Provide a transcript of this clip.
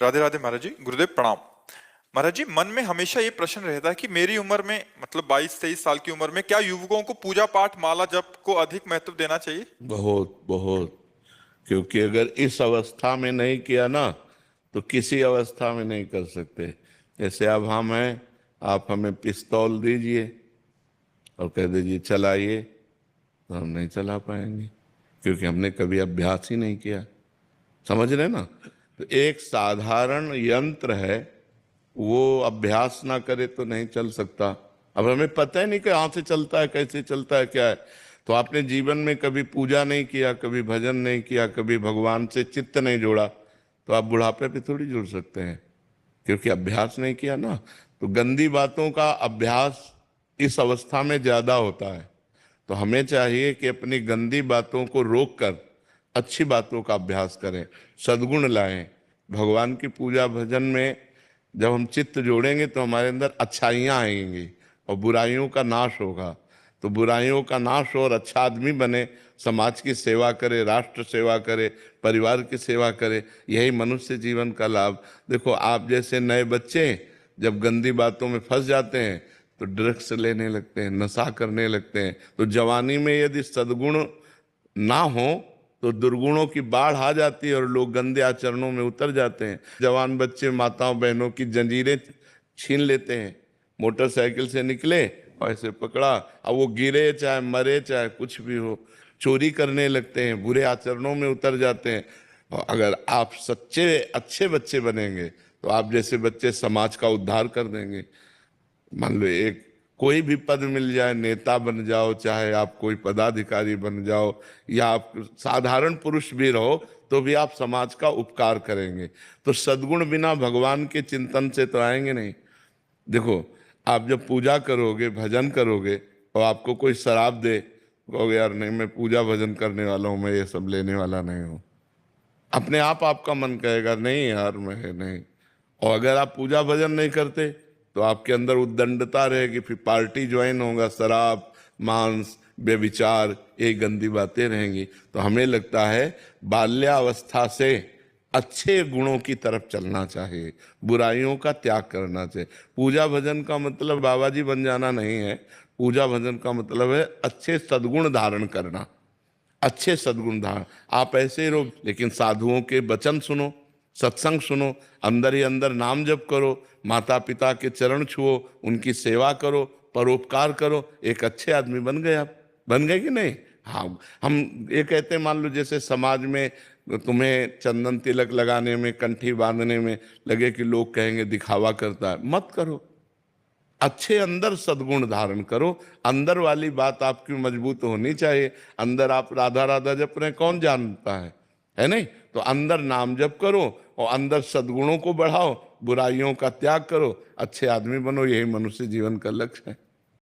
राधे राधे महाराज जी, गुरुदेव प्रणाम। महाराज जी, मन में हमेशा ये प्रश्न रहता है कि मेरी उम्र में मतलब 22-23 साल की उम्र में क्या युवकों को पूजा पाठ माला जप को अधिक महत्व देना चाहिए? बहुत बहुत। क्योंकि अगर इस अवस्था में नहीं किया ना तो किसी अवस्था में नहीं कर सकते। जैसे अब हम हैं, आप हमें पिस्तौल दीजिए और कह दीजिए चलाइए, तो हम नहीं चला पाएंगे क्योंकि हमने कभी अभ्यास ही नहीं किया। समझ रहे ना? तो एक साधारण यंत्र है, वो अभ्यास ना करे तो नहीं चल सकता। अब हमें पता ही नहीं कि कहाँ से चलता है, कैसे चलता है, क्या है। तो आपने जीवन में कभी पूजा नहीं किया, कभी भजन नहीं किया, कभी भगवान से चित्त नहीं जोड़ा, तो आप बुढ़ापे पे थोड़ी जुड़ सकते हैं, क्योंकि अभ्यास नहीं किया ना। तो गंदी बातों का अभ्यास इस अवस्था में ज्यादा होता है। तो हमें चाहिए कि अपनी गंदी बातों को रोककर अच्छी बातों का अभ्यास करें, सद्गुण लाएं। भगवान की पूजा भजन में जब हम चित्त जोड़ेंगे तो हमारे अंदर अच्छाइयाँ आएंगी और बुराइयों का नाश होगा। तो बुराइयों का नाश हो और अच्छा आदमी बने, समाज की सेवा करे, राष्ट्र सेवा करे, परिवार की सेवा करे, यही मनुष्य जीवन का लाभ। देखो, आप जैसे नए बच्चे जब गंदी बातों में फंस जाते हैं तो ड्रग्स लेने लगते हैं, नशा करने लगते हैं। तो जवानी में यदि सद्गुण ना हो तो दुर्गुणों की बाढ़ आ जाती है और लोग गंदे आचरणों में उतर जाते हैं। जवान बच्चे माताओं बहनों की जंजीरें छीन लेते हैं। मोटरसाइकिल से निकले और ऐसे पकड़ा, अब वो गिरे चाहे मरे चाहे कुछ भी हो, चोरी करने लगते हैं, बुरे आचरणों में उतर जाते हैं। और अगर आप सच्चे अच्छे बच्चे बनेंगे तो आप जैसे बच्चे समाज का उद्धार कर देंगे। मान लो एक कोई भी पद मिल जाए, नेता बन जाओ, चाहे आप कोई पदाधिकारी बन जाओ, या आप साधारण पुरुष भी रहो, तो भी आप समाज का उपकार करेंगे। तो सद्गुण बिना भगवान के चिंतन से तो आएंगे नहीं। देखो, आप जब पूजा करोगे, भजन करोगे और आपको कोई शराब दे, कहोगे यार नहीं, मैं पूजा भजन करने वाला हूँ, मैं ये सब लेने वाला नहीं हूँ। अपने आप आपका मन कहेगा नहीं यार मैं नहीं। और अगर आप पूजा भजन नहीं करते तो आपके अंदर उद्दंडता रहेगी, फिर पार्टी ज्वाइन होगा, शराब, मांस, व्यभिचार, ये गंदी बातें रहेंगी। तो हमें लगता है बाल्यावस्था से अच्छे गुणों की तरफ चलना चाहिए, बुराइयों का त्याग करना चाहिए। पूजा भजन का मतलब बाबा जी बन जाना नहीं है। पूजा भजन का मतलब है अच्छे सद्गुण धारण करना, अच्छे सद्गुण धारण। आप ऐसे रहो लेकिन साधुओं के वचन सुनो, सत्संग सुनो, अंदर ही अंदर नाम जप करो, माता पिता के चरण छुओ, उनकी सेवा करो, परोपकार करो, एक अच्छे आदमी बन गए। आप बन गए कि नहीं? हाँ। हम ये कहते हैं, मान लो जैसे समाज में तुम्हें चंदन तिलक लगाने में, कंठी बांधने में लगे कि लोग कहेंगे दिखावा करता है, मत करो। अच्छे अंदर सद्गुण धारण करो। अंदर वाली बात आपकी मजबूत होनी चाहिए। अंदर आप राधा राधा जप रहे हैं, कौन जानता है नहीं? तो अंदर नाम जप करो और अंदर सद्गुणों को बढ़ाओ, बुराइयों का त्याग करो, अच्छे आदमी बनो। यही मनुष्य जीवन का लक्ष्य है।